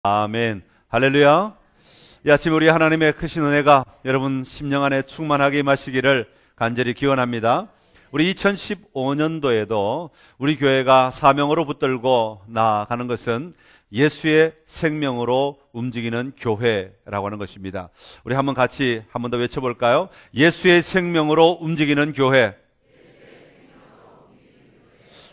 아멘. 할렐루야. 이 아침 우리 하나님의 크신 은혜가 여러분 심령 안에 충만하게 임하시기를 간절히 기원합니다. 우리 2015년도에도 우리 교회가 사명으로 붙들고 나아가는 것은 예수의 생명으로 움직이는 교회라고 하는 것입니다. 우리 한번 같이 한 번 더 외쳐볼까요? 예수의 생명으로 움직이는 교회.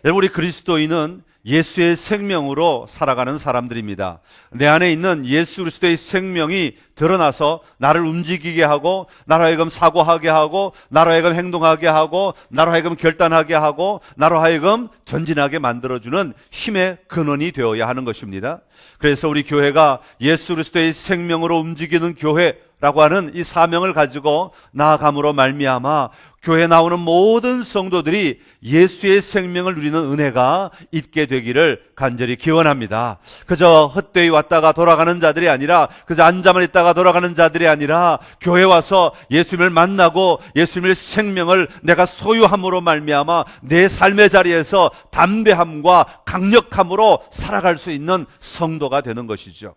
여러분, 우리 그리스도인은 예수의 생명으로 살아가는 사람들입니다. 내 안에 있는 예수 그리스도의 생명이 드러나서 나를 움직이게 하고, 나로 하여금 사고하게 하고, 나로 하여금 행동하게 하고, 나로 하여금 결단하게 하고, 나로 하여금 전진하게 만들어주는 힘의 근원이 되어야 하는 것입니다. 그래서 우리 교회가 예수 그리스도의 생명으로 움직이는 교회라고 하는 이 사명을 가지고 나아감으로 말미암아 교회에 나오는 모든 성도들이 예수의 생명을 누리는 은혜가 있게 되기를 간절히 기원합니다. 그저 헛되이 왔다가 돌아가는 자들이 아니라, 그저 앉아만 있다가 돌아가는 자들이 아니라, 교회 와서 예수님을 만나고 예수님의 생명을 내가 소유함으로 말미암아 내 삶의 자리에서 담대함과 강력함으로 살아갈 수 있는 성도가 되는 것이죠.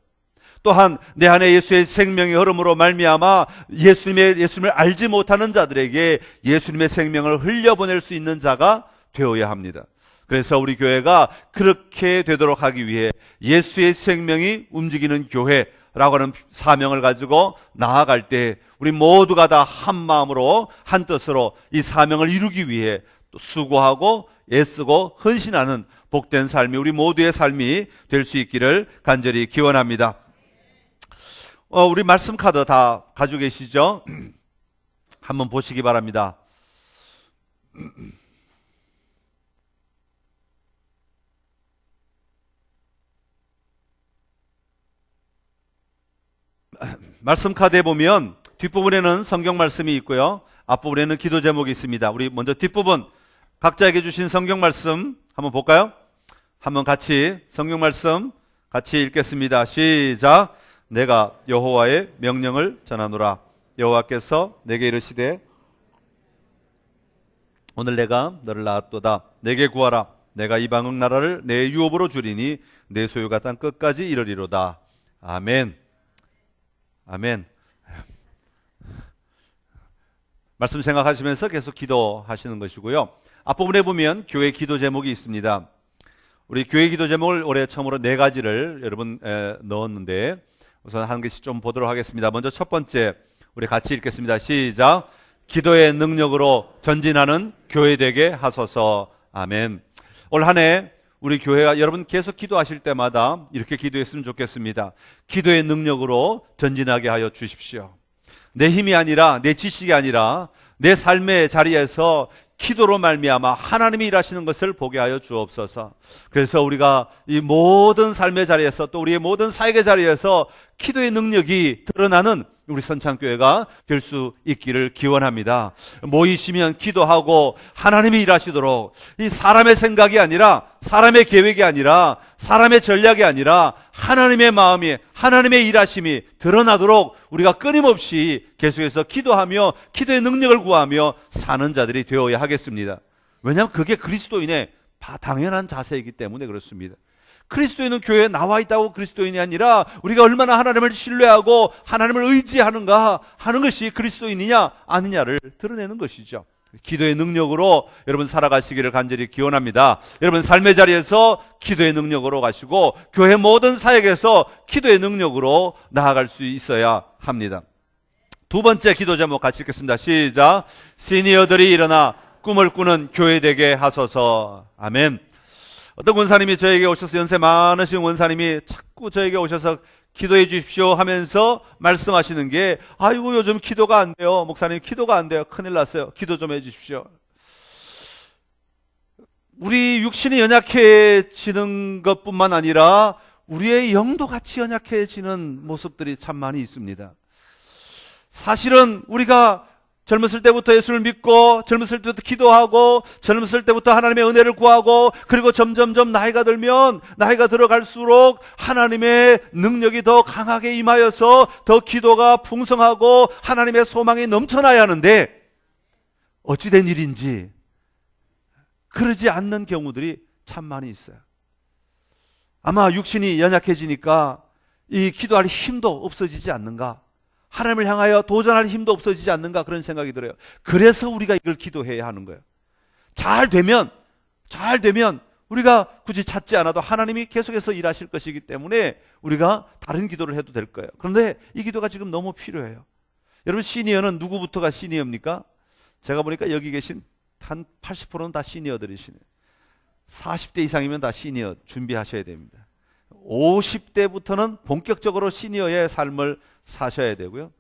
또한 내 안에 예수의 생명의 흐름으로 말미암아 예수님을 알지 못하는 자들에게 예수님의 생명을 흘려보낼 수 있는 자가 되어야 합니다. 그래서 우리 교회가 그렇게 되도록 하기 위해 예수의 생명이 움직이는 교회라고 하는 사명을 가지고 나아갈 때 우리 모두가 다 한 마음으로 한 뜻으로 이 사명을 이루기 위해 또 수고하고 애쓰고 헌신하는 복된 삶이 우리 모두의 삶이 될 수 있기를 간절히 기원합니다. 우리 말씀 카드 다 가지고 계시죠? 한번 보시기 바랍니다. 말씀 카드에 보면 뒷부분에는 성경 말씀이 있고요, 앞부분에는 기도 제목이 있습니다. 우리 먼저 뒷부분 각자에게 주신 성경 말씀 한번 볼까요? 한번 같이 성경 말씀 같이 읽겠습니다. 시작. 내가 여호와의 명령을 전하노라. 여호와께서 내게 이르시되 오늘 내가 너를 낳았도다. 내게 구하라. 내가 이방은 나라를 내 유업으로 주리니 내 소유가 땅 끝까지 이르리로다. 아멘. 아멘. 말씀 생각하시면서 계속 기도하시는 것이고요. 앞부분에 보면 교회 기도 제목이 있습니다. 우리 교회 기도 제목을 올해 처음으로 4가지를 여러분 넣었는데 우선 한 개씩 좀 보도록 하겠습니다. 먼저 첫 번째 우리 같이 읽겠습니다. 시작. 기도의 능력으로 전진하는 교회 되게 하소서. 아멘. 올 한 해 우리 교회가 여러분 계속 기도하실 때마다 이렇게 기도했으면 좋겠습니다. 기도의 능력으로 전진하게 하여 주십시오. 내 힘이 아니라, 내 지식이 아니라 내 삶의 자리에서 기도로 말미암아 하나님이 일하시는 것을 보게 하여 주옵소서. 그래서 우리가 이 모든 삶의 자리에서, 또 우리의 모든 사역의 자리에서 기도의 능력이 드러나는 우리 선창교회가 될 수 있기를 기원합니다. 모이시면 기도하고 하나님이 일하시도록, 이 사람의 생각이 아니라, 사람의 계획이 아니라, 사람의 전략이 아니라 하나님의 마음이, 하나님의 일하심이 드러나도록 우리가 끊임없이 계속해서 기도하며 기도의 능력을 구하며 사는 자들이 되어야 하겠습니다. 왜냐하면 그게 그리스도인의 당연한 자세이기 때문에 그렇습니다. 그리스도인은 교회에 나와 있다고 그리스도인이 아니라 우리가 얼마나 하나님을 신뢰하고 하나님을 의지하는가 하는 것이 그리스도인이냐 아니냐를 드러내는 것이죠. 기도의 능력으로 여러분 살아가시기를 간절히 기원합니다. 여러분 삶의 자리에서 기도의 능력으로 가시고 교회 모든 사역에서 기도의 능력으로 나아갈 수 있어야 합니다. 두 번째 기도 제목 같이 읽겠습니다. 시작. 시니어들이 일어나 꿈을 꾸는 교회 되게 하소서. 아멘. 어떤 원사님이 저에게 오셔서, 연세 많으신 원사님이 자꾸 저에게 오셔서 기도해 주십시오 하면서 말씀하시는 게, 아이고 요즘 기도가 안 돼요. 목사님 기도가 안 돼요. 큰일 났어요. 기도 좀 해 주십시오. 우리 육신이 연약해지는 것뿐만 아니라 우리의 영도 같이 연약해지는 모습들이 참 많이 있습니다. 사실은 우리가 젊었을 때부터 예수를 믿고, 젊었을 때부터 기도하고, 젊었을 때부터 하나님의 은혜를 구하고, 그리고 점점점 나이가 들면, 나이가 들어갈수록 하나님의 능력이 더 강하게 임하여서 더 기도가 풍성하고 하나님의 소망이 넘쳐나야 하는데, 어찌된 일인지 그러지 않는 경우들이 참 많이 있어요. 아마 육신이 연약해지니까 이 기도할 힘도 없어지지 않는가? 하나님을 향하여 도전할 힘도 없어지지 않는가? 그런 생각이 들어요. 그래서 우리가 이걸 기도해야 하는 거예요. 잘 되면 우리가 굳이 찾지 않아도 하나님이 계속해서 일하실 것이기 때문에 우리가 다른 기도를 해도 될 거예요. 그런데 이 기도가 지금 너무 필요해요. 여러분, 시니어는 누구부터가 시니어입니까? 제가 보니까 여기 계신 한 80%는 다 시니어들이시네요. 40대 이상이면 다 시니어 준비하셔야 됩니다. 50대부터는 본격적으로 시니어의 삶을 사셔야 되고요.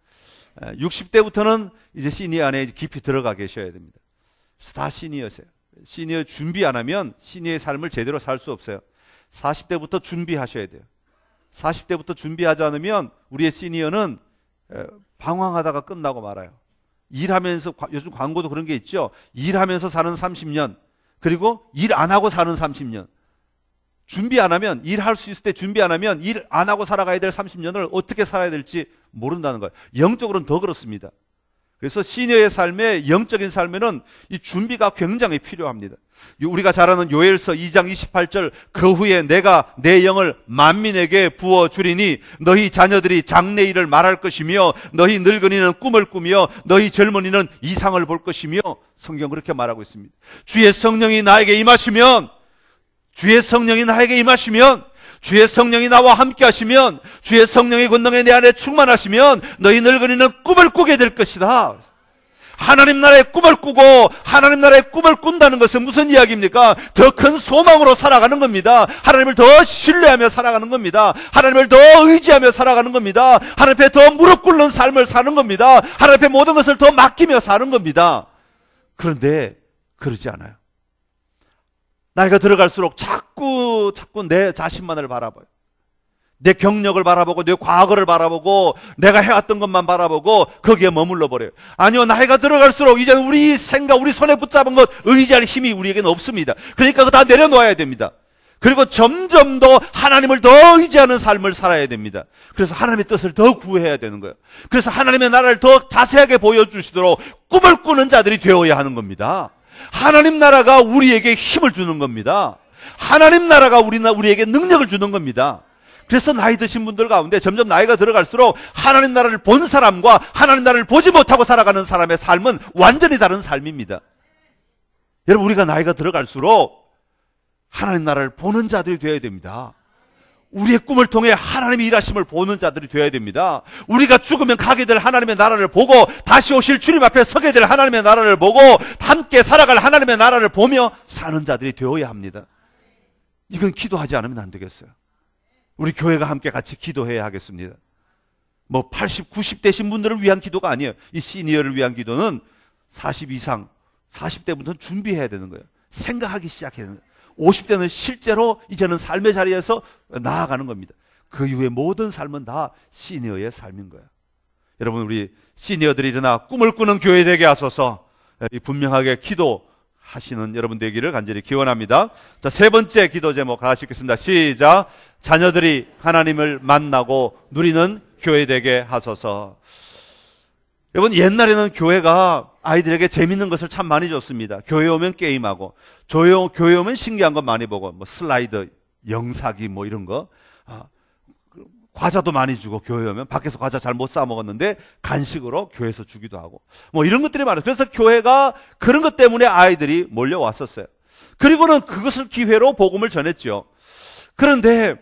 60대부터는 이제 시니어 안에 깊이 들어가 계셔야 됩니다. 그래서 다 시니어세요. 시니어 준비 안 하면 시니어의 삶을 제대로 살 수 없어요. 40대부터 준비하셔야 돼요. 40대부터 준비하지 않으면 우리의 시니어는 방황하다가 끝나고 말아요. 일하면서, 요즘 광고도 그런 게 있죠. 일하면서 사는 30년, 그리고 일 안 하고 사는 30년. 준비 안 하면, 일할 수 있을 때 준비 안 하면 일 안 하고 살아가야 될 30년을 어떻게 살아야 될지 모른다는 거예요. 영적으로는 더 그렇습니다. 그래서 시니어의 삶에, 영적인 삶에는 이 준비가 굉장히 필요합니다. 우리가 잘 아는 요엘서 2장 28절, 그 후에 내가 내 영을 만민에게 부어주리니 너희 자녀들이 장래일을 말할 것이며 너희 늙은이는 꿈을 꾸며 너희 젊은이는 이상을 볼 것이며, 성경 그렇게 말하고 있습니다. 주의 성령이 나에게 임하시면, 주의 성령이 나에게 임하시면, 주의 성령이 나와 함께 하시면, 주의 성령의 권능에 내 안에 충만하시면 너희 늙은이는 꿈을 꾸게 될 것이다. 하나님 나라의 꿈을 꾸고 하나님 나라의 꿈을 꾼다는 것은 무슨 이야기입니까? 더 큰 소망으로 살아가는 겁니다. 하나님을 더 신뢰하며 살아가는 겁니다. 하나님을 더 의지하며 살아가는 겁니다. 하나님 앞에 더 무릎 꿇는 삶을 사는 겁니다. 하나님 앞에 모든 것을 더 맡기며 사는 겁니다. 그런데 그러지 않아요. 나이가 들어갈수록 자꾸 내 자신만을 바라봐요. 내 경력을 바라보고 내 과거를 바라보고 내가 해왔던 것만 바라보고 거기에 머물러 버려요. 아니요, 나이가 들어갈수록 이제는 우리 생각, 우리 손에 붙잡은 것 의지할 힘이 우리에게는 없습니다. 그러니까 그거 다 내려놓아야 됩니다. 그리고 점점 더 하나님을 더 의지하는 삶을 살아야 됩니다. 그래서 하나님의 뜻을 더 구해야 되는 거예요. 그래서 하나님의 나라를 더 자세하게 보여주시도록 꿈을 꾸는 자들이 되어야 하는 겁니다. 하나님 나라가 우리에게 힘을 주는 겁니다. 하나님 나라가 우리에게 능력을 주는 겁니다. 그래서 나이 드신 분들 가운데 점점 나이가 들어갈수록 하나님 나라를 본 사람과 하나님 나라를 보지 못하고 살아가는 사람의 삶은 완전히 다른 삶입니다. 여러분, 우리가 나이가 들어갈수록 하나님 나라를 보는 자들이 되어야 됩니다. 우리의 꿈을 통해 하나님의 일하심을 보는 자들이 되어야 됩니다. 우리가 죽으면 가게 될 하나님의 나라를 보고 다시 오실 주님 앞에 서게 될 하나님의 나라를 보고 함께 살아갈 하나님의 나라를 보며 사는 자들이 되어야 합니다. 이건 기도하지 않으면 안 되겠어요. 우리 교회가 함께 같이 기도해야 하겠습니다. 뭐 80, 90대신 분들을 위한 기도가 아니에요. 이 시니어를 위한 기도는 40 이상, 40대부터는 준비해야 되는 거예요. 생각하기 시작해야 되는 거예요. 50대는 실제로 이제는 삶의 자리에서 나아가는 겁니다. 그 이후에 모든 삶은 다 시니어의 삶인 거예요. 여러분, 우리 시니어들이 일어나 꿈을 꾸는 교회 되게 하소서. 분명하게 기도하시는 여러분 되기를 간절히 기원합니다. 자, 세 번째 기도 제목 같이 읽겠습니다. 시작. 자녀들이 하나님을 만나고 누리는 교회 되게 하소서. 여러분, 옛날에는 교회가 아이들에게 재밌는 것을 참 많이 줬습니다. 교회 오면 게임하고, 교회 오면 신기한 거 많이 보고, 뭐 슬라이드, 영사기 뭐 이런 거, 과자도 많이 주고, 교회 오면 밖에서 과자 잘 못 사 먹었는데 간식으로 교회에서 주기도 하고, 뭐 이런 것들이 많아요. 그래서 교회가 그런 것 때문에 아이들이 몰려왔었어요. 그리고는 그것을 기회로 복음을 전했죠. 그런데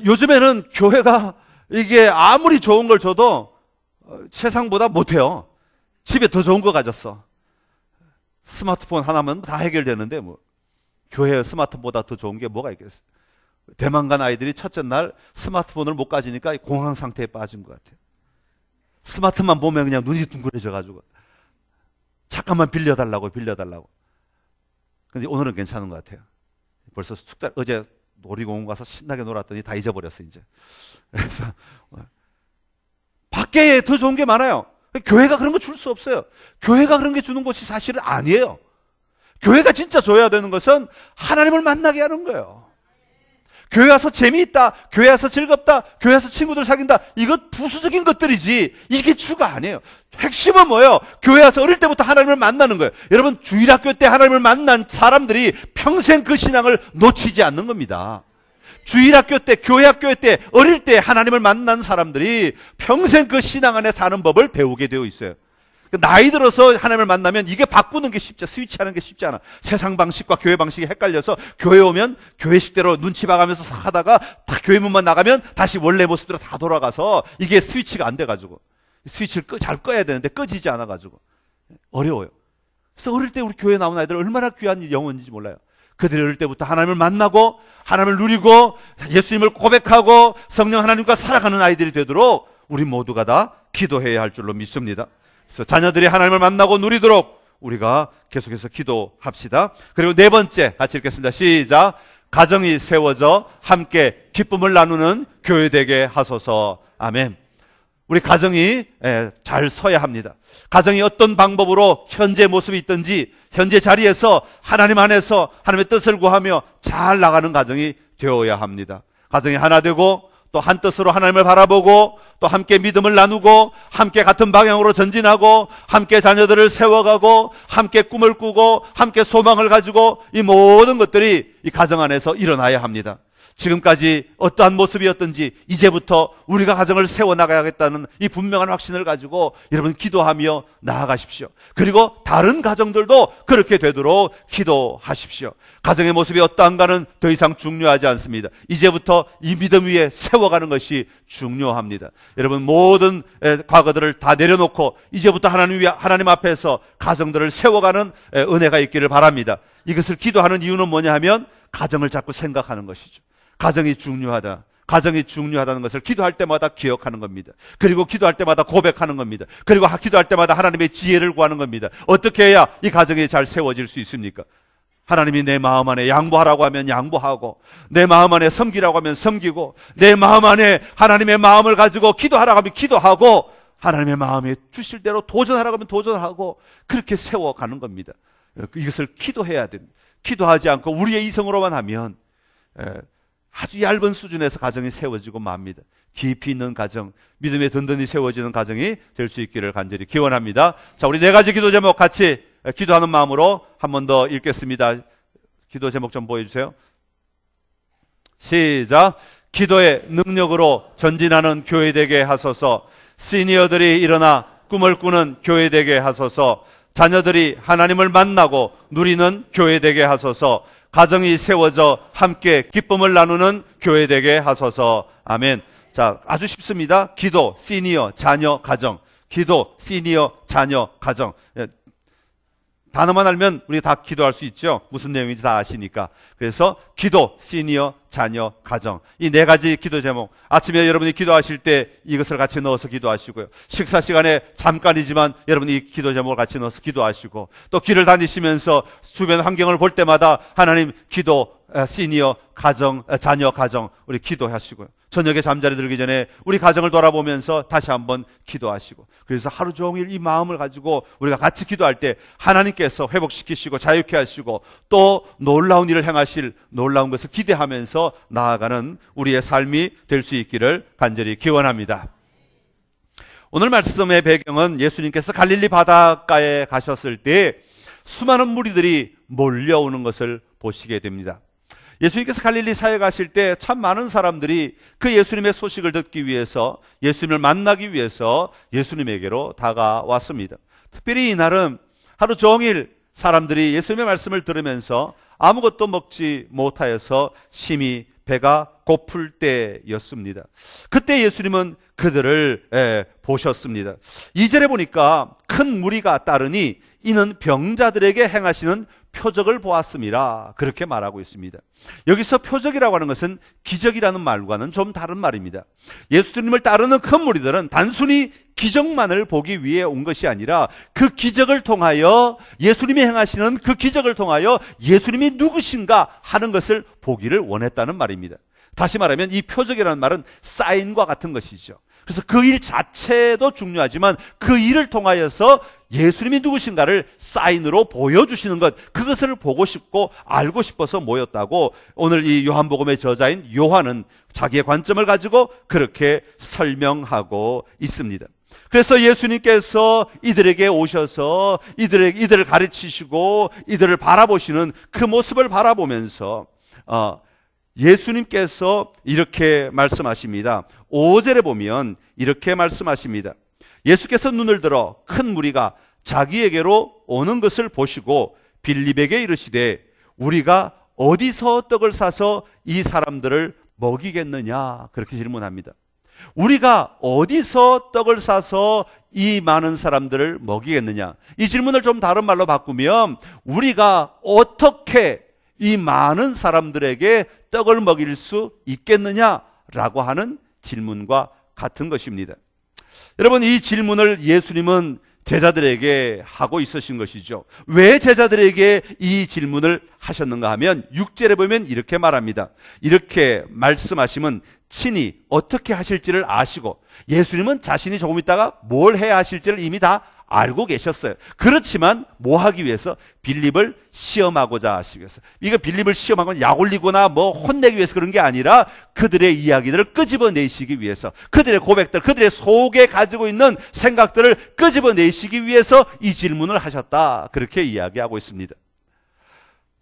요즘에는 교회가 이게 아무리 좋은 걸 줘도 세상보다 못해요. 집에 더 좋은 거 가졌어. 스마트폰 하나면 다 해결되는데 뭐 교회 스마트폰보다 더 좋은 게 뭐가 있겠어요. 대만 간 아이들이 첫째 날 스마트폰을 못 가지니까 공황 상태에 빠진 것 같아요. 스마트만 보면 그냥 눈이 둥그레져가지고 잠깐만 빌려달라고. 근데 오늘은 괜찮은 것 같아요. 벌써 숙달, 어제 놀이공원 가서 신나게 놀았더니 다 잊어버렸어 이제. 그래서 밖에 더 좋은 게 많아요. 교회가 그런 거 줄 수 없어요. 교회가 그런 게 주는 것이 사실은 아니에요. 교회가 진짜 줘야 되는 것은 하나님을 만나게 하는 거예요. 교회 와서 재미있다, 교회 와서 즐겁다, 교회 와서 친구들 사귄다, 이것 부수적인 것들이지 이게 주가 아니에요. 핵심은 뭐예요? 교회 와서 어릴 때부터 하나님을 만나는 거예요. 여러분, 주일학교 때 하나님을 만난 사람들이 평생 그 신앙을 놓치지 않는 겁니다. 주일학교 때, 교회학교 때, 어릴 때 하나님을 만난 사람들이 평생 그 신앙 안에 사는 법을 배우게 되어 있어요. 나이 들어서 하나님을 만나면 이게 바꾸는 게 쉽지, 스위치하는 게 쉽지 않아. 세상 방식과 교회 방식이 het갈려서 교회 오면 교회식대로 눈치 봐가면서 하다가 다 교회 문만 나가면 다시 원래 모습대로 다 돌아가서 이게 스위치가 안 돼가지고 스위치를 잘 꺼야 되는데 꺼지지 않아가지고 어려워요. 그래서 어릴 때 우리 교회 나온 아이들 얼마나 귀한 영혼인지 몰라요. 그들이 어릴 때부터 하나님을 만나고 하나님을 누리고 예수님을 고백하고 성령 하나님과 살아가는 아이들이 되도록 우리 모두가 다 기도해야 할 줄로 믿습니다. 그래서 자녀들이 하나님을 만나고 누리도록 우리가 계속해서 기도합시다. 그리고 네 번째 같이 읽겠습니다. 시작. 가정이 세워져 함께 기쁨을 나누는 교회 되게 하소서. 아멘. 우리 가정이 잘 서야 합니다. 가정이 어떤 방법으로 현재 모습이 있든지 현재 자리에서 하나님 안에서 하나님의 뜻을 구하며 잘 나가는 가정이 되어야 합니다. 가정이 하나 되고 또 한 뜻으로 하나님을 바라보고 또 함께 믿음을 나누고 함께 같은 방향으로 전진하고 함께 자녀들을 세워가고 함께 꿈을 꾸고 함께 소망을 가지고 이 모든 것들이 이 가정 안에서 일어나야 합니다. 지금까지 어떠한 모습이었든지 이제부터 우리가 가정을 세워나가야겠다는 이 분명한 확신을 가지고 여러분 기도하며 나아가십시오. 그리고 다른 가정들도 그렇게 되도록 기도하십시오. 가정의 모습이 어떠한가는 더 이상 중요하지 않습니다. 이제부터 이 믿음 위에 세워가는 것이 중요합니다. 여러분 모든 과거들을 다 내려놓고 이제부터 하나님 앞에서 가정들을 세워가는 은혜가 있기를 바랍니다. 이것을 기도하는 이유는 뭐냐 하면 가정을 자꾸 생각하는 것이죠. 가정이 중요하다. 가정이 중요하다는 것을 기도할 때마다 기억하는 겁니다. 그리고 기도할 때마다 고백하는 겁니다. 그리고 기도할 때마다 하나님의 지혜를 구하는 겁니다. 어떻게 해야 이 가정이 잘 세워질 수 있습니까? 하나님이 내 마음 안에 양보하라고 하면 양보하고 내 마음 안에 섬기라고 하면 섬기고 내 마음 안에 하나님의 마음을 가지고 기도하라고 하면 기도하고 하나님의 마음에 주실 대로 도전하라고 하면 도전하고 그렇게 세워가는 겁니다. 이것을 기도해야 됩니다. 기도하지 않고 우리의 이성으로만 하면 아주 얇은 수준에서 가정이 세워지고 맙니다. 깊이 있는 가정, 믿음에 든든히 세워지는 가정이 될 수 있기를 간절히 기원합니다. 자, 우리 네 가지 기도 제목 같이 기도하는 마음으로 한 번 더 읽겠습니다. 기도 제목 좀 보여주세요. 시작. 기도의 능력으로 전진하는 교회 되게 하소서. 시니어들이 일어나 꿈을 꾸는 교회 되게 하소서. 자녀들이 하나님을 만나고 누리는 교회 되게 하소서. 가정이 세워져 함께 기쁨을 나누는 교회 되게 하소서. 아멘. 자, 아주 쉽습니다. 기도, 시니어, 자녀, 가정. 기도, 시니어, 자녀, 가정. 단어만 알면 우리가 다 기도할 수 있죠. 무슨 내용인지 다 아시니까. 그래서 기도, 시니어, 자녀, 가정. 이 네 가지 기도 제목. 아침에 여러분이 기도하실 때 이것을 같이 넣어서 기도하시고요. 식사 시간에 잠깐이지만 여러분이 이 기도 제목을 같이 넣어서 기도하시고 또 길을 다니시면서 주변 환경을 볼 때마다 하나님 기도, 시니어, 가정, 자녀, 가정 우리 기도하시고요. 저녁에 잠자리 들기 전에 우리 가정을 돌아보면서 다시 한번 기도하시고 그래서 하루 종일 이 마음을 가지고 우리가 같이 기도할 때 하나님께서 회복시키시고 자유케 하시고 또 놀라운 일을 행하실 놀라운 것을 기대하면서 나아가는 우리의 삶이 될 수 있기를 간절히 기원합니다. 오늘 말씀의 배경은 예수님께서 갈릴리 바닷가에 가셨을 때 수많은 무리들이 몰려오는 것을 보시게 됩니다. 예수님께서 갈릴리 사에 가실 때 참 많은 사람들이 그 예수님의 소식을 듣기 위해서 예수님을 만나기 위해서 예수님에게로 다가왔습니다. 특별히 이날은 하루 종일 사람들이 예수님의 말씀을 들으면서 아무것도 먹지 못하여서 심히 배가 고플 때였습니다. 그때 예수님은 그들을 보셨습니다. 2절에 보니까 큰 무리가 따르니 이는 병자들에게 행하시는 표적을 보았음이라 그렇게 말하고 있습니다. 여기서 표적이라고 하는 것은 기적이라는 말과는 좀 다른 말입니다. 예수님을 따르는 큰 무리들은 단순히 기적만을 보기 위해 온 것이 아니라 그 기적을 통하여 예수님이 행하시는 그 기적을 통하여 예수님이 누구신가 하는 것을 보기를 원했다는 말입니다. 다시 말하면 이 표적이라는 말은 사인과 같은 것이죠. 그래서 그 일 자체도 중요하지만 그 일을 통하여서 예수님이 누구신가를 사인으로 보여주시는 것, 그것을 보고 싶고 알고 싶어서 모였다고 오늘 이 요한복음의 저자인 요한은 자기의 관점을 가지고 그렇게 설명하고 있습니다. 그래서 예수님께서 이들에게 오셔서 이들을 가르치시고 이들을 바라보시는 그 모습을 바라보면서 예수님께서 이렇게 말씀하십니다. 5절에 보면 이렇게 말씀하십니다. 예수께서 눈을 들어 큰 무리가 자기에게로 오는 것을 보시고 빌립에게 이르시되 우리가 어디서 떡을 사서 이 사람들을 먹이겠느냐? 그렇게 질문합니다. 우리가 어디서 떡을 사서 이 많은 사람들을 먹이겠느냐? 이 질문을 좀 다른 말로 바꾸면 우리가 어떻게 이 많은 사람들에게 떡을 먹일 수 있겠느냐라고 하는 질문과 같은 것입니다. 여러분, 이 질문을 예수님은 제자들에게 하고 있으신 것이죠. 왜 제자들에게 이 질문을 하셨는가 하면 6절에 보면 이렇게 말합니다. 이렇게 말씀하시면 친히 어떻게 하실지를 아시고, 예수님은 자신이 조금 있다가 뭘 해야 하실지를 이미 다 알고 계셨어요. 그렇지만 뭐 하기 위해서? 빌립을 시험하고자 하시기 위해서. 이거 빌립을 시험하거나 약 올리거나 뭐 혼내기 위해서 그런 게 아니라 그들의 이야기들을 끄집어내시기 위해서, 그들의 고백들, 그들의 속에 가지고 있는 생각들을 끄집어내시기 위해서 이 질문을 하셨다, 그렇게 이야기하고 있습니다.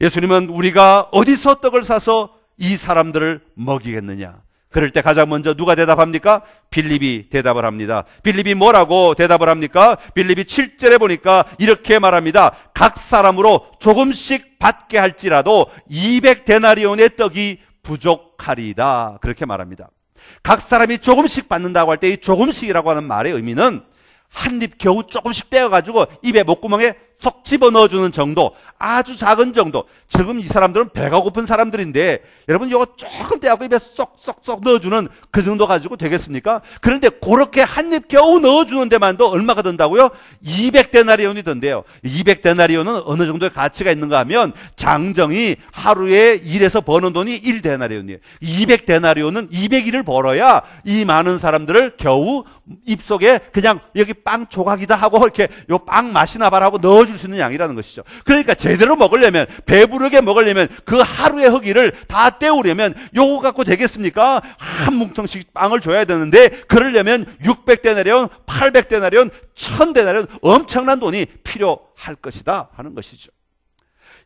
예수님은 우리가 어디서 떡을 사서 이 사람들을 먹이겠느냐? 그럴 때 가장 먼저 누가 대답합니까? 빌립이 대답을 합니다. 빌립이 뭐라고 대답을 합니까? 빌립이 7절에 보니까 이렇게 말합니다. 각 사람으로 조금씩 받게 할지라도 200데나리온의 떡이 부족하리이다, 그렇게 말합니다. 각 사람이 조금씩 받는다고 할 때 이 조금씩이라고 하는 말의 의미는 한 입 겨우 조금씩 떼어가지고 입에 목구멍에 쏙 집어넣어주는 정도, 아주 작은 정도. 지금 이 사람들은 배가 고픈 사람들인데 여러분 이거 조금 떼어갖고 입에 쏙쏙쏙 넣어주는 그 정도 가지고 되겠습니까? 그런데 그렇게 한 입 겨우 넣어주는 데만도 얼마가 든다고요? 200데나리온이 든대요. 200데나리온은 어느 정도의 가치가 있는가 하면 장정이 하루에 일해서 버는 돈이 1데나리온이에요. 200데나리온은 200일을 벌어야 이 많은 사람들을 겨우 입속에 그냥 여기 빵 조각이다 하고 이렇게 요 빵 맛이나 봐라고 넣어줄 수 있는 양이라는 것이죠. 그러니까 제대로 먹으려면, 배부르게 먹으려면, 그 하루의 허기를 다 때우려면 요거 갖고 되겠습니까? 한 뭉텅씩 빵을 줘야 되는데 그러려면 600데나리온, 800데나리온, 1000데나리온 엄청난 돈이 필요할 것이다 하는 것이죠.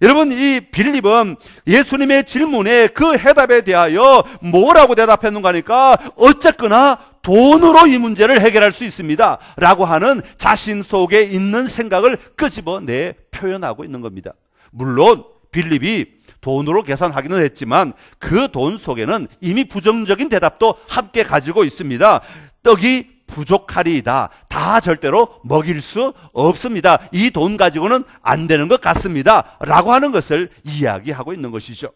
여러분, 이 빌립은 예수님의 질문에 그 해답에 대하여 뭐라고 대답했는가 하니까 어쨌거나 돈으로 이 문제를 해결할 수 있습니다 라고 하는 자신 속에 있는 생각을 끄집어내 표현하고 있는 겁니다. 물론 빌립이 돈으로 계산하기는 했지만 그 돈 속에는 이미 부정적인 대답도 함께 가지고 있습니다. 떡이 부족하리이다. 다 절대로 먹일 수 없습니다. 이 돈 가지고는 안 되는 것 같습니다 라고 하는 것을 이야기하고 있는 것이죠.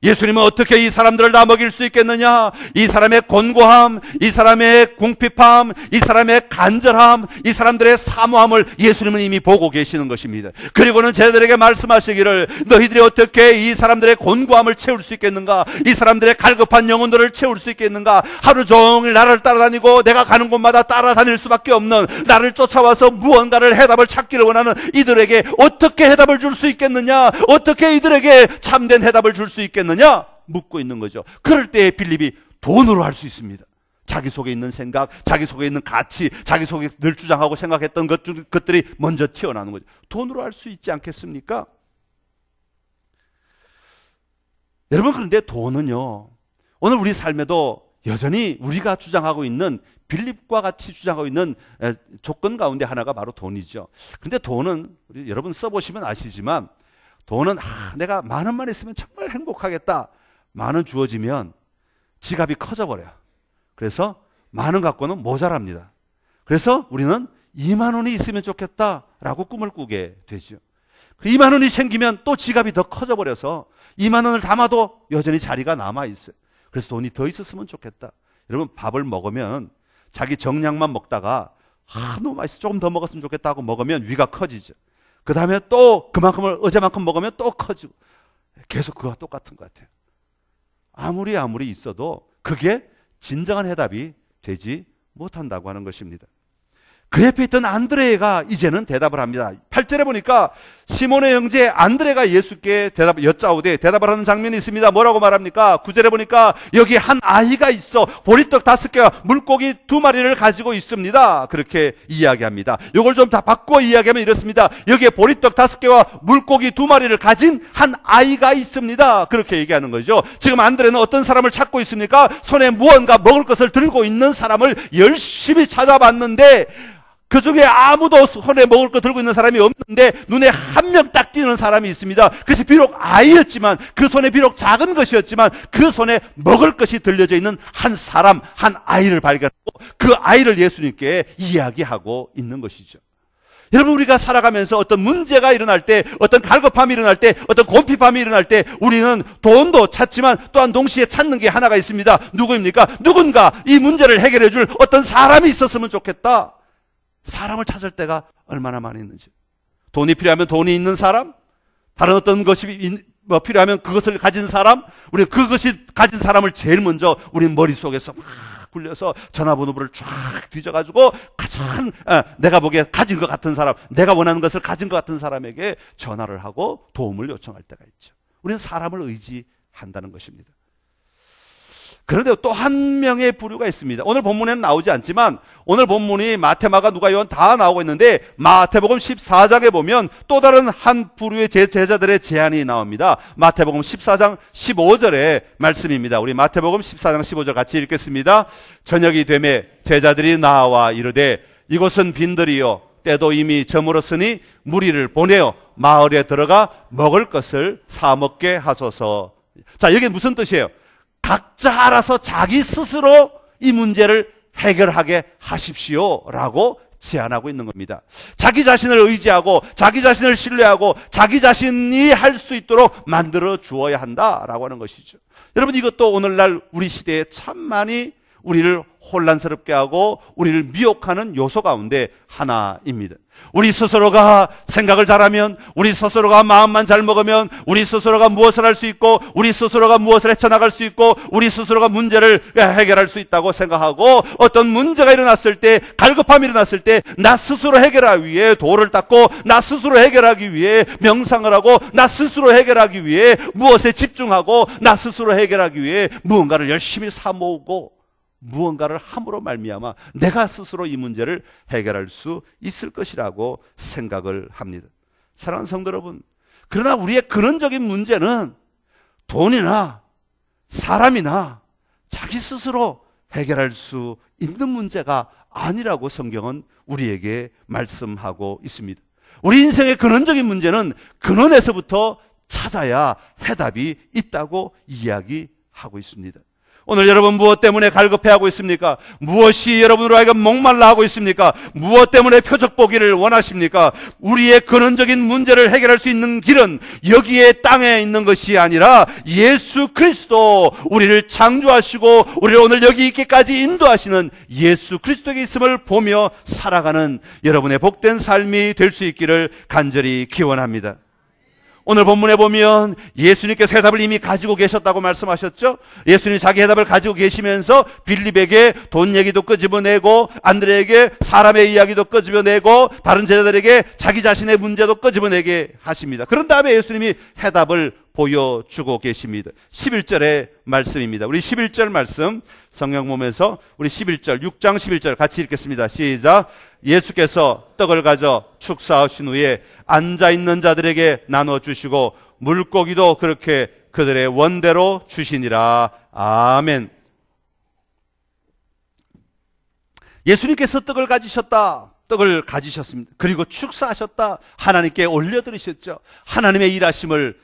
예수님은 어떻게 이 사람들을 다 먹일 수 있겠느냐? 이 사람의 곤고함, 이 사람의 궁핍함, 이 사람의 간절함, 이 사람들의 사모함을 예수님은 이미 보고 계시는 것입니다. 그리고는 제자들에게 말씀하시기를 너희들이 어떻게 이 사람들의 곤고함을 채울 수 있겠는가? 이 사람들의 갈급한 영혼들을 채울 수 있겠는가? 하루 종일 나를 따라다니고 내가 가는 곳마다 따라다닐 수밖에 없는, 나를 쫓아와서 무언가를 해답을 찾기를 원하는 이들에게 어떻게 해답을 줄 수 있겠느냐? 어떻게 이들에게 참된 해답을 줄 수 있겠느냐? 묻고 있는 거죠. 그럴 때 빌립이 돈으로 할 수 있습니다. 자기 속에 있는 생각, 자기 속에 있는 가치, 자기 속에 늘 주장하고 생각했던 것들이 먼저 튀어나오는 거죠. 돈으로 할 수 있지 않겠습니까? 여러분, 그런데 돈은요, 오늘 우리 삶에도 여전히 우리가 주장하고 있는, 빌립과 같이 주장하고 있는 조건 가운데 하나가 바로 돈이죠. 그런데 돈은 여러분 써보시면 아시지만 돈은 내가 만 원만 있으면 정말 행복하겠다. 만 원 주어지면 지갑이 커져버려요. 그래서 만 원 갖고는 모자랍니다. 그래서 우리는 2만 원이 있으면 좋겠다라고 꿈을 꾸게 되죠. 2만 원이 생기면 또 지갑이 더 커져버려서 2만 원을 담아도 여전히 자리가 남아있어요. 그래서 돈이 더 있었으면 좋겠다. 여러분, 밥을 먹으면 자기 정량만 먹다가 너무 맛있어, 조금 더 먹었으면 좋겠다 하고 먹으면 위가 커지죠. 그 다음에 또 그만큼을 어제만큼 먹으면 또 커지고, 계속 그거와 똑같은 것 같아요. 아무리 있어도 그게 진정한 해답이 되지 못한다고 하는 것입니다. 그 옆에 있던 안드레가 이제는 대답을 합니다. 8절에 보니까 시몬의 형제 안드레가 예수께 여짜오되 대답을 하는 장면이 있습니다. 뭐라고 말합니까? 9절에 보니까 여기 한 아이가 있어 보리떡 5개와 물고기 2마리를 가지고 있습니다. 그렇게 이야기합니다. 이걸 좀 다 바꿔 이야기하면 이렇습니다. 여기에 보리떡 5개와 물고기 2마리를 가진 한 아이가 있습니다. 그렇게 얘기하는 거죠. 지금 안드레는 어떤 사람을 찾고 있습니까? 손에 무언가 먹을 것을 들고 있는 사람을 열심히 찾아봤는데 그 중에 아무도 손에 먹을 거 들고 있는 사람이 없는데 눈에 한 명 딱 띄는 사람이 있습니다. 그것이 비록 아이였지만, 그 손에 비록 작은 것이었지만 그 손에 먹을 것이 들려져 있는 한 사람, 한 아이를 발견하고 그 아이를 예수님께 이야기하고 있는 것이죠. 여러분, 우리가 살아가면서 어떤 문제가 일어날 때, 어떤 갈급함이 일어날 때, 어떤 곤핍함이 일어날 때 우리는 돈도 찾지만 또한 동시에 찾는 게 하나가 있습니다. 누구입니까? 누군가 이 문제를 해결해 줄 어떤 사람이 있었으면 좋겠다. 사람을 찾을 때가 얼마나 많이 있는지. 돈이 필요하면 돈이 있는 사람, 다른 어떤 것이 필요하면 그것을 가진 사람, 우리 그것이 가진 사람을 제일 먼저 우리 머릿속에서 막 굴려서 전화번호부를 쫙 뒤져가지고 가장 내가 보기에 가진 것 같은 사람, 내가 원하는 것을 가진 것 같은 사람에게 전화를 하고 도움을 요청할 때가 있죠. 우리는 사람을 의지한다는 것입니다. 그런데 또 한 명의 부류가 있습니다. 오늘 본문에는 나오지 않지만 오늘 본문이 마태, 마가, 누가, 요한 다 나오고 있는데 마태복음 14장에 보면 또 다른 한 부류의 제자들의 제안이 나옵니다. 마태복음 14장 15절의 말씀입니다. 우리 마태복음 14장 15절 같이 읽겠습니다. 저녁이 되매 제자들이 나와 이르되 이곳은 빈들이요 때도 이미 저물었으니 무리를 보내어 마을에 들어가 먹을 것을 사 먹게 하소서. 자, 여기 무슨 뜻이에요? 각자 알아서 자기 스스로 이 문제를 해결하게 하십시오라고 제안하고 있는 겁니다. 자기 자신을 의지하고 자기 자신을 신뢰하고 자기 자신이 할 수 있도록 만들어 주어야 한다라고 하는 것이죠. 여러분, 이것도 오늘날 우리 시대에 참 많이 우리를 혼란스럽게 하고 우리를 미혹하는 요소 가운데 하나입니다. 우리 스스로가 생각을 잘하면, 우리 스스로가 마음만 잘 먹으면, 우리 스스로가 무엇을 할 수 있고, 우리 스스로가 무엇을 헤쳐나갈 수 있고, 우리 스스로가 문제를 해결할 수 있다고 생각하고, 어떤 문제가 일어났을 때, 갈급함이 일어났을 때 나 스스로 해결하기 위해 돌을 닦고, 나 스스로 해결하기 위해 명상을 하고, 나 스스로 해결하기 위해 무엇에 집중하고, 나 스스로 해결하기 위해 무언가를 열심히 사모으고 무언가를 함으로 말미암아 내가 스스로 이 문제를 해결할 수 있을 것이라고 생각을 합니다. 사랑하는 성도 여러분, 그러나 우리의 근원적인 문제는 돈이나 사람이나 자기 스스로 해결할 수 있는 문제가 아니라고 성경은 우리에게 말씀하고 있습니다. 우리 인생의 근원적인 문제는 근원에서부터 찾아야 해답이 있다고 이야기하고 있습니다. 오늘 여러분 무엇 때문에 갈급해하고 있습니까? 무엇이 여러분으로 하여금 목말라 하고 있습니까? 무엇 때문에 표적 보기를 원하십니까? 우리의 근원적인 문제를 해결할 수 있는 길은 여기에 땅에 있는 것이 아니라 예수 그리스도, 우리를 창조하시고 우리를 오늘 여기 있기까지 인도하시는 예수 그리스도에게 있음을 보며 살아가는 여러분의 복된 삶이 될 수 있기를 간절히 기원합니다. 오늘 본문에 보면 예수님께서 해답을 이미 가지고 계셨다고 말씀하셨죠. 예수님이 자기 해답을 가지고 계시면서 빌립에게 돈 얘기도 끄집어내고, 안드레에게 사람의 이야기도 끄집어내고, 다른 제자들에게 자기 자신의 문제도 끄집어내게 하십니다. 그런 다음에 예수님이 해답을 보여주고 계십니다. 11절의 말씀입니다. 우리 11절 말씀 성경 보면서 우리 11절, 6장 11절 같이 읽겠습니다. 시작. 예수께서 떡을 가져 축사하신 후에 앉아있는 자들에게 나눠주시고 물고기도 그렇게 그들의 원대로 주시니라. 아멘. 예수님께서 떡을 가지셨습니다. 그리고 축사하셨다. 하나님께 올려드리셨죠. 하나님의 일하심을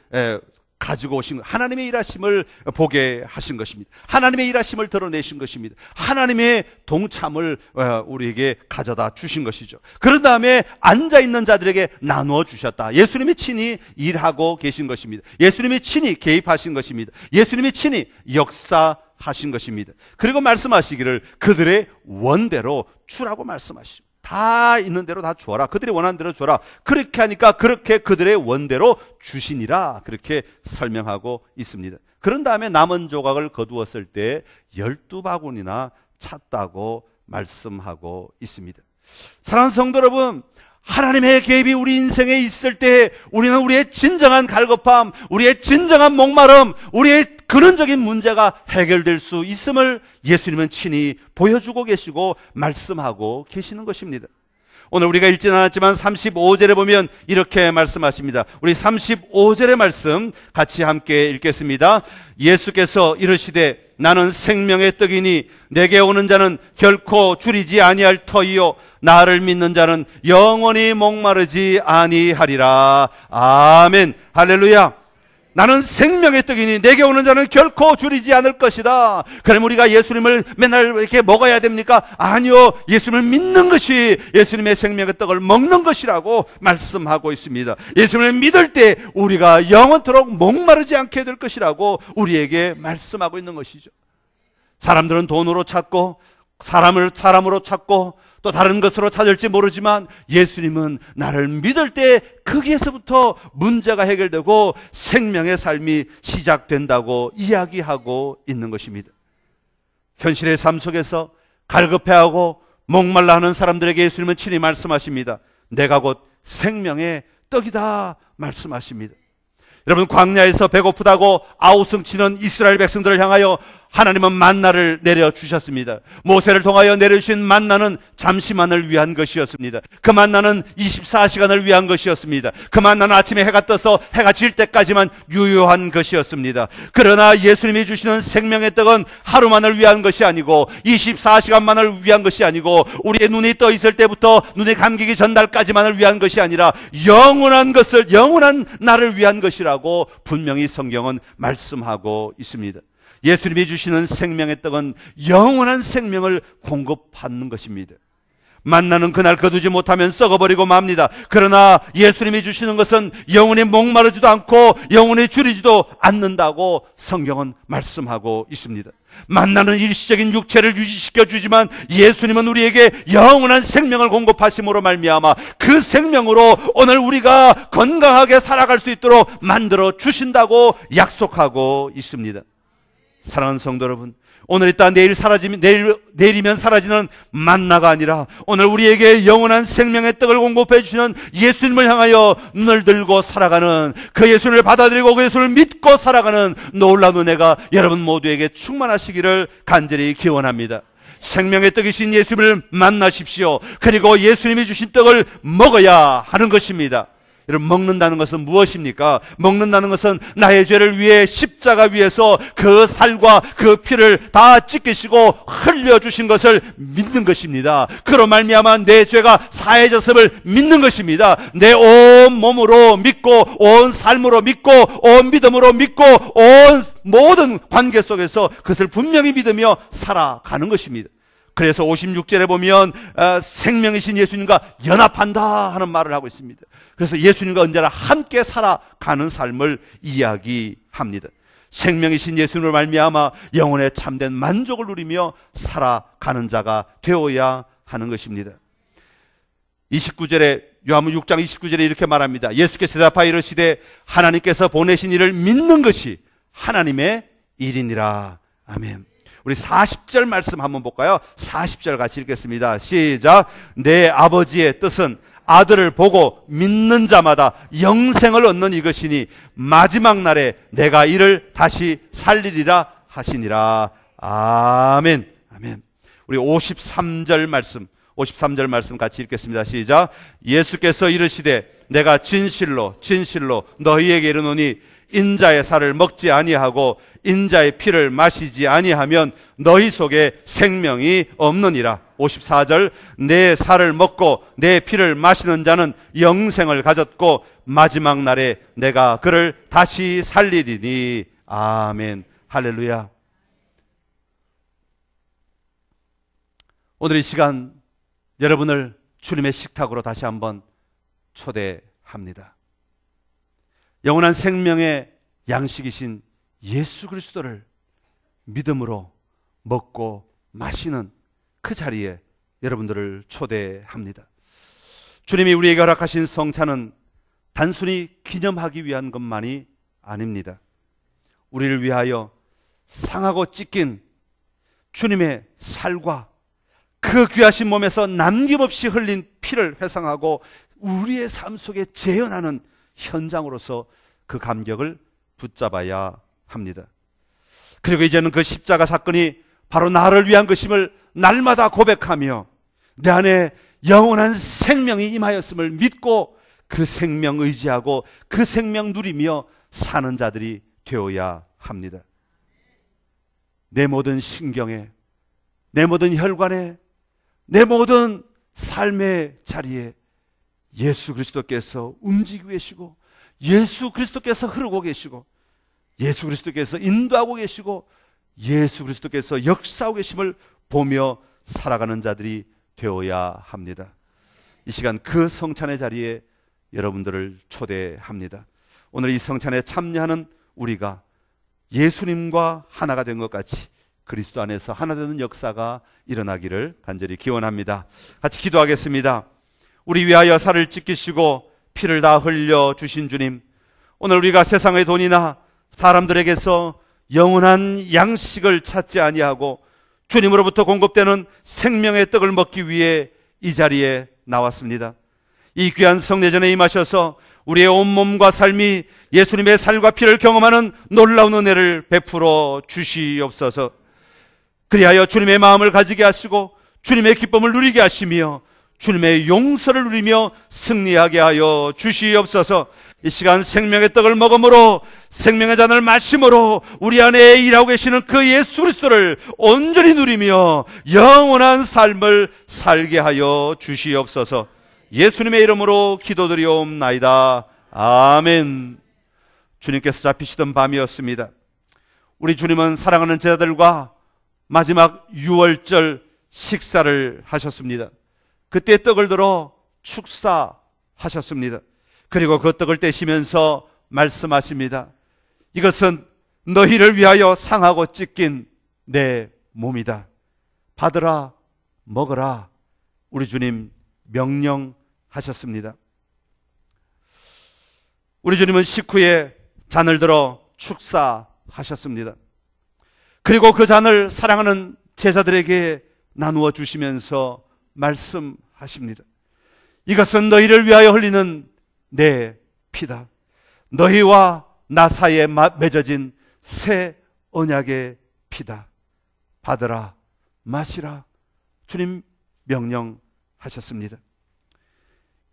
가지고 오신, 하나님의 일하심을 보게 하신 것입니다. 하나님의 일하심을 드러내신 것입니다. 하나님의 동참을 우리에게 가져다 주신 것이죠. 그런 다음에 앉아있는 자들에게 나누어 주셨다. 예수님이 친히 일하고 계신 것입니다. 예수님이 친히 개입하신 것입니다. 예수님이 친히 역사하신 것입니다. 그리고 말씀하시기를 그들의 원대로 주라고 말씀하십니다. 다 있는 대로 다 주어라. 그들이 원하는 대로 주어라. 그렇게 하니까 그렇게 그들의 원대로 주시니라. 그렇게 설명하고 있습니다. 그런 다음에 남은 조각을 거두었을 때 12바구니나 찼다고 말씀하고 있습니다. 사랑하는 성도 여러분, 하나님의 개입이 우리 인생에 있을 때 우리는 우리의 진정한 갈급함, 우리의 진정한 목마름, 우리의 근원적인 문제가 해결될 수 있음을 예수님은 친히 보여주고 계시고 말씀하고 계시는 것입니다. 오늘 우리가 읽지는 않았지만 35절에 보면 이렇게 말씀하십니다. 우리 35절의 말씀 같이 함께 읽겠습니다. 예수께서 이르시되 나는 생명의 떡이니 내게 오는 자는 결코 줄이지 아니할 터이요 나를 믿는 자는 영원히 목마르지 아니하리라. 아멘. 할렐루야. 나는 생명의 떡이니 내게 오는 자는 결코 줄이지 않을 것이다. 그럼 우리가 예수님을 맨날 이렇게 먹어야 됩니까? 아니요. 예수님을 믿는 것이 예수님의 생명의 떡을 먹는 것이라고 말씀하고 있습니다. 예수님을 믿을 때 우리가 영원토록 목마르지 않게 될 것이라고 우리에게 말씀하고 있는 것이죠. 사람들은 돈으로 찾고 사람으로 찾고 또 다른 것으로 찾을지 모르지만 예수님은 나를 믿을 때 거기에서부터 문제가 해결되고 생명의 삶이 시작된다고 이야기하고 있는 것입니다. 현실의 삶 속에서 갈급해하고 목말라 하는 사람들에게 예수님은 친히 말씀하십니다. 내가 곧 생명의 떡이다 말씀하십니다. 여러분, 광야에서 배고프다고 아우성치는 이스라엘 백성들을 향하여 하나님은 만나를 내려주셨습니다. 모세를 통하여 내려주신 만나는 잠시만을 위한 것이었습니다. 그 만나는 24시간을 위한 것이었습니다. 그 만나는 아침에 해가 떠서 해가 질 때까지만 유효한 것이었습니다. 그러나 예수님이 주시는 생명의 떡은 하루만을 위한 것이 아니고 24시간만을 위한 것이 아니고 우리의 눈이 떠 있을 때부터 눈이 감기기 전날까지만을 위한 것이 아니라 영원한 것을, 영원한 나를 위한 것이라고 분명히 성경은 말씀하고 있습니다. 예수님이 주시는 생명의 떡은 영원한 생명을 공급하는 것입니다. 만나는 그날 거두지 못하면 썩어버리고 맙니다. 그러나 예수님이 주시는 것은 영원히 목마르지도 않고 영원히 줄이지도 않는다고 성경은 말씀하고 있습니다. 만나는 일시적인 육체를 유지시켜 주지만 예수님은 우리에게 영원한 생명을 공급하심으로 말미암아 그 생명으로 오늘 우리가 건강하게 살아갈 수 있도록 만들어 주신다고 약속하고 있습니다. 사랑하는 성도 여러분, 오늘 있다 내일이면 사라지는 만나가 아니라 오늘 우리에게 영원한 생명의 떡을 공급해 주시는 예수님을 향하여 눈을 들고 살아가는, 그 예수님을 받아들이고 그 예수님을 믿고 살아가는 놀라운 은혜가 여러분 모두에게 충만하시기를 간절히 기원합니다. 생명의 떡이신 예수님을 만나십시오. 그리고 예수님이 주신 떡을 먹어야 하는 것입니다. 여러분, 먹는다는 것은 무엇입니까? 먹는다는 것은 나의 죄를 위해 십자가 위에서 그 살과 그 피를 다 찢기시고 흘려주신 것을 믿는 것입니다. 그로 말미암아 내 죄가 사해졌음을 믿는 것입니다. 내 온 몸으로 믿고 온 삶으로 믿고 온 믿음으로 믿고 온 모든 관계 속에서 그것을 분명히 믿으며 살아가는 것입니다. 그래서 56절에 보면 생명이신 예수님과 연합한다 하는 말을 하고 있습니다. 그래서 예수님과 언제나 함께 살아가는 삶을 이야기합니다. 생명이신 예수님을 말미암아 영혼의 참된 만족을 누리며 살아가는 자가 되어야 하는 것입니다. 29절에 요한복음 6장 29절에 이렇게 말합니다. 예수께서 대답하여 이르시되 하나님께서 보내신 이를 믿는 것이 하나님의 일이니라. 아멘. 우리 40절 말씀 한번 볼까요? 40절 같이 읽겠습니다. 시작. 내 아버지의 뜻은 아들을 보고 믿는 자마다 영생을 얻는 이것이니 마지막 날에 내가 이를 다시 살리리라 하시니라. 아멘. 아멘. 우리 53절 말씀 같이 읽겠습니다. 시작. 예수께서 이르시되 내가 진실로 너희에게 이르노니 인자의 살을 먹지 아니하고 인자의 피를 마시지 아니하면 너희 속에 생명이 없느니라. 54절. 내 살을 먹고 내 피를 마시는 자는 영생을 가졌고 마지막 날에 내가 그를 다시 살리리니. 아멘. 할렐루야. 오늘 이 시간 여러분을 주님의 식탁으로 다시 한번 초대합니다. 영원한 생명의 양식이신 예수 그리스도를 믿음으로 먹고 마시는 그 자리에 여러분들을 초대합니다. 주님이 우리에게 허락하신 성찬은 단순히 기념하기 위한 것만이 아닙니다. 우리를 위하여 상하고 찢긴 주님의 살과 그 귀하신 몸에서 남김없이 흘린 피를 회상하고 우리의 삶 속에 재현하는 현장으로서 그 감격을 붙잡아야 합니다. 그리고 이제는 그 십자가 사건이 바로 나를 위한 것임을 날마다 고백하며 내 안에 영원한 생명이 임하였음을 믿고 그 생명 의지하고 그 생명 누리며 사는 자들이 되어야 합니다. 내 모든 신경에, 내 모든 혈관에, 내 모든 삶의 자리에 예수 그리스도께서 움직이고 계시고, 예수 그리스도께서 흐르고 계시고, 예수 그리스도께서 인도하고 계시고, 예수 그리스도께서 역사하고 계심을 보며 살아가는 자들이 되어야 합니다. 이 시간 그 성찬의 자리에 여러분들을 초대합니다. 오늘 이 성찬에 참여하는 우리가 예수님과 하나가 된 것 같이 그리스도 안에서 하나 되는 역사가 일어나기를 간절히 기원합니다. 같이 기도하겠습니다. 우리 위하여 살을 찢기시고 피를 다 흘려 주신 주님, 오늘 우리가 세상의 돈이나 사람들에게서 영원한 양식을 찾지 아니하고 주님으로부터 공급되는 생명의 떡을 먹기 위해 이 자리에 나왔습니다. 이 귀한 성례전에 임하셔서 우리의 온몸과 삶이 예수님의 살과 피를 경험하는 놀라운 은혜를 베풀어 주시옵소서. 그리하여 주님의 마음을 가지게 하시고 주님의 기쁨을 누리게 하시며 주님의 용서를 누리며 승리하게 하여 주시옵소서. 이 시간 생명의 떡을 먹음으로, 생명의 잔을 마심으로 우리 안에 일하고 계시는 그 예수 그리스도를 온전히 누리며 영원한 삶을 살게 하여 주시옵소서. 예수님의 이름으로 기도드리옵나이다. 아멘. 주님께서 잡히시던 밤이었습니다. 우리 주님은 사랑하는 제자들과 마지막 유월절 식사를 하셨습니다. 그때 떡을 들어 축사하셨습니다. 그리고 그 떡을 떼시면서 말씀하십니다. 이것은 너희를 위하여 상하고 찢긴 내 몸이다. 받으라, 먹으라. 우리 주님 명령하셨습니다. 우리 주님은 식후에 잔을 들어 축사하셨습니다. 그리고 그 잔을 사랑하는 제자들에게 나누어 주시면서 말씀하십니다. 이것은 너희를 위하여 흘리는 내 피다. 너희와 나 사이에 맺어진 새 언약의 피다. 받으라, 마시라. 주님 명령하셨습니다.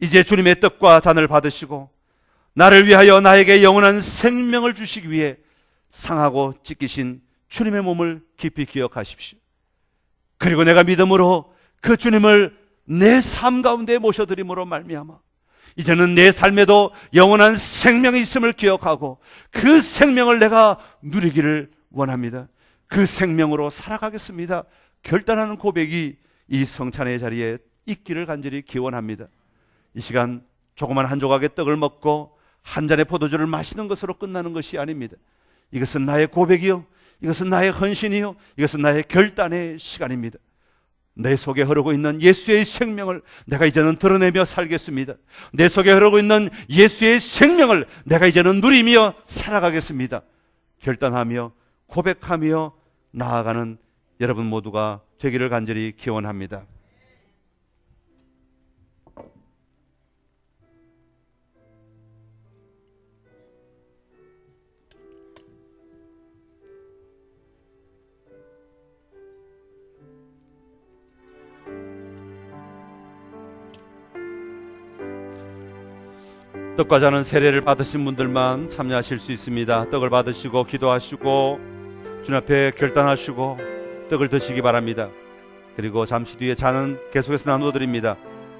이제 주님의 떡과 잔을 받으시고 나를 위하여 나에게 영원한 생명을 주시기 위해 상하고 찢기신 주님의 몸을 깊이 기억하십시오. 그리고 내가 믿음으로 그 주님을 내 삶 가운데 모셔드림으로 말미암아 이제는 내 삶에도 영원한 생명이 있음을 기억하고 그 생명을 내가 누리기를 원합니다. 그 생명으로 살아가겠습니다. 결단하는 고백이 이 성찬의 자리에 있기를 간절히 기원합니다. 이 시간 조그만 한 조각의 떡을 먹고 한 잔의 포도주를 마시는 것으로 끝나는 것이 아닙니다. 이것은 나의 고백이요, 이것은 나의 헌신이요, 이것은 나의 결단의 시간입니다. 내 속에 흐르고 있는 예수의 생명을 내가 이제는 드러내며 살겠습니다. 내 속에 흐르고 있는 예수의 생명을 내가 이제는 누리며 살아가겠습니다. 결단하며 고백하며 나아가는 여러분 모두가 되기를 간절히 기원합니다. 떡과 잔은 세례를 받으신 분들만 참여하실 수 있습니다. 떡을 받으시고 기도하시고 주님 앞에 결단하시고 떡을 드시기 바랍니다. 그리고 잠시 뒤에 잔은 계속해서 나누어 드립니다.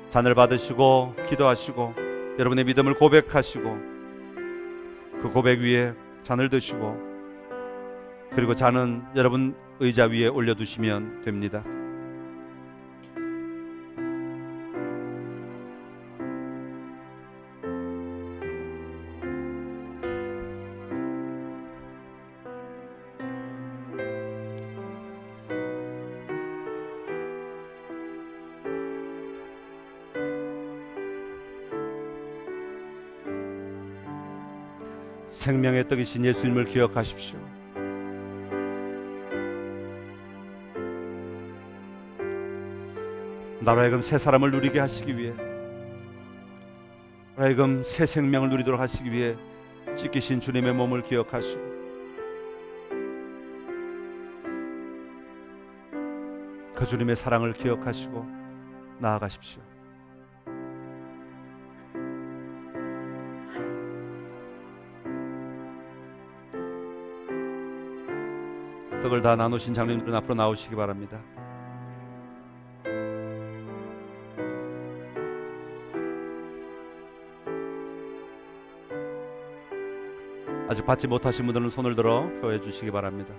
잔을 받으시고 기도하시고 여러분의 믿음을 고백하시고 그 고백 위에 잔을 드시고 그리고 잔은 여러분 의자 위에 올려두시면 됩니다. 생명의 떡이신 예수님을 기억하십시오. 나로 하여금 새 사람을 누리게 하시기 위해, 나로 하여금 새 생명을 누리도록 하시기 위해 찢기신 주님의 몸을 기억하시고, 그 주님의 사랑을 기억하시고 나아가십시오. 떡을 다 나누신 장로님들은 앞으로 나오시기 바랍니다. 아직 받지 못하신 분들은 손을 들어 표해 주시기 바랍니다.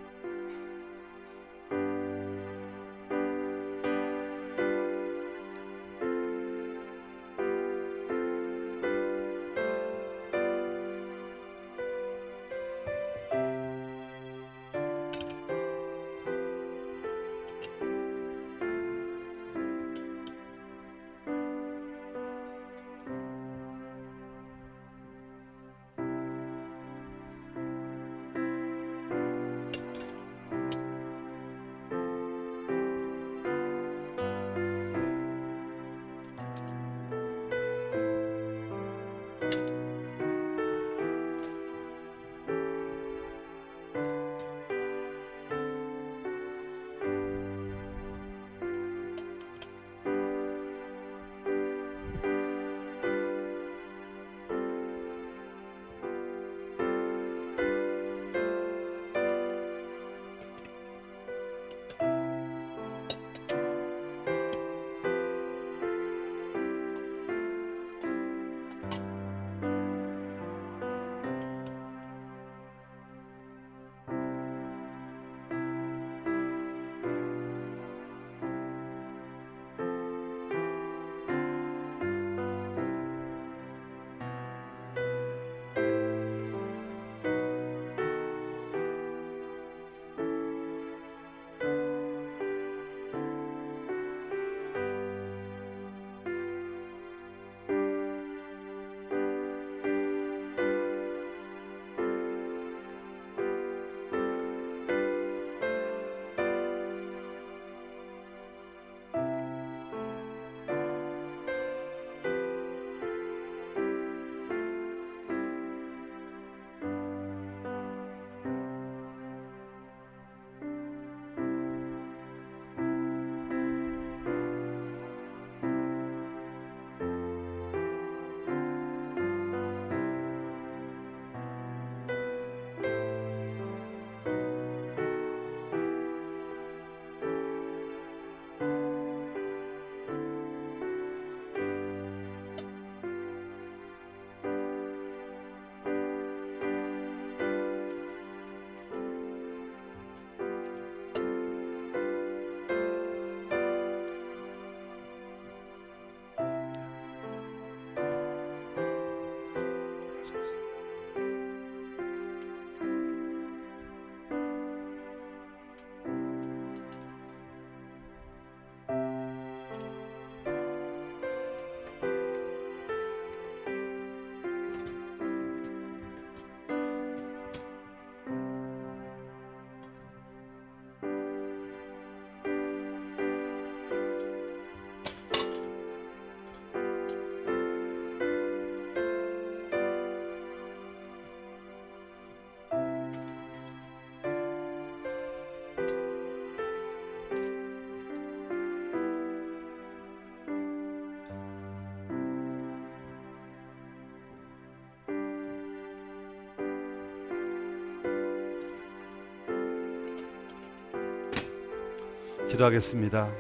기도하겠습니다.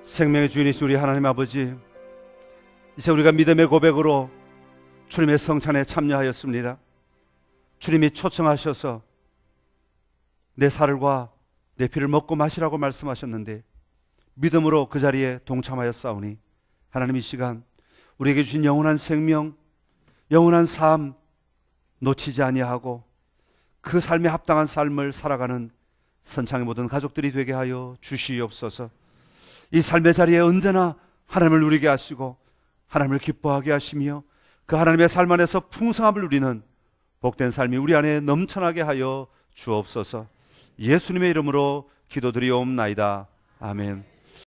생명의 주인이신 우리 하나님 아버지, 이제 우리가 믿음의 고백으로 주님의 성찬에 참여하였습니다. 주님이 초청하셔서 내 살과 내 피를 먹고 마시라고 말씀하셨는데 믿음으로 그 자리에 동참하였사오니 하나님, 이 시간 우리에게 주신 영원한 생명, 영원한 삶 놓치지 아니하고 그 삶에 합당한 삶을 살아가는 선창의 모든 가족들이 되게 하여 주시옵소서. 이 삶의 자리에 언제나 하나님을 누리게 하시고 하나님을 기뻐하게 하시며 그 하나님의 삶 안에서 풍성함을 누리는 복된 삶이 우리 안에 넘쳐나게 하여 주옵소서. 예수님의 이름으로 기도드리옵나이다. 아멘.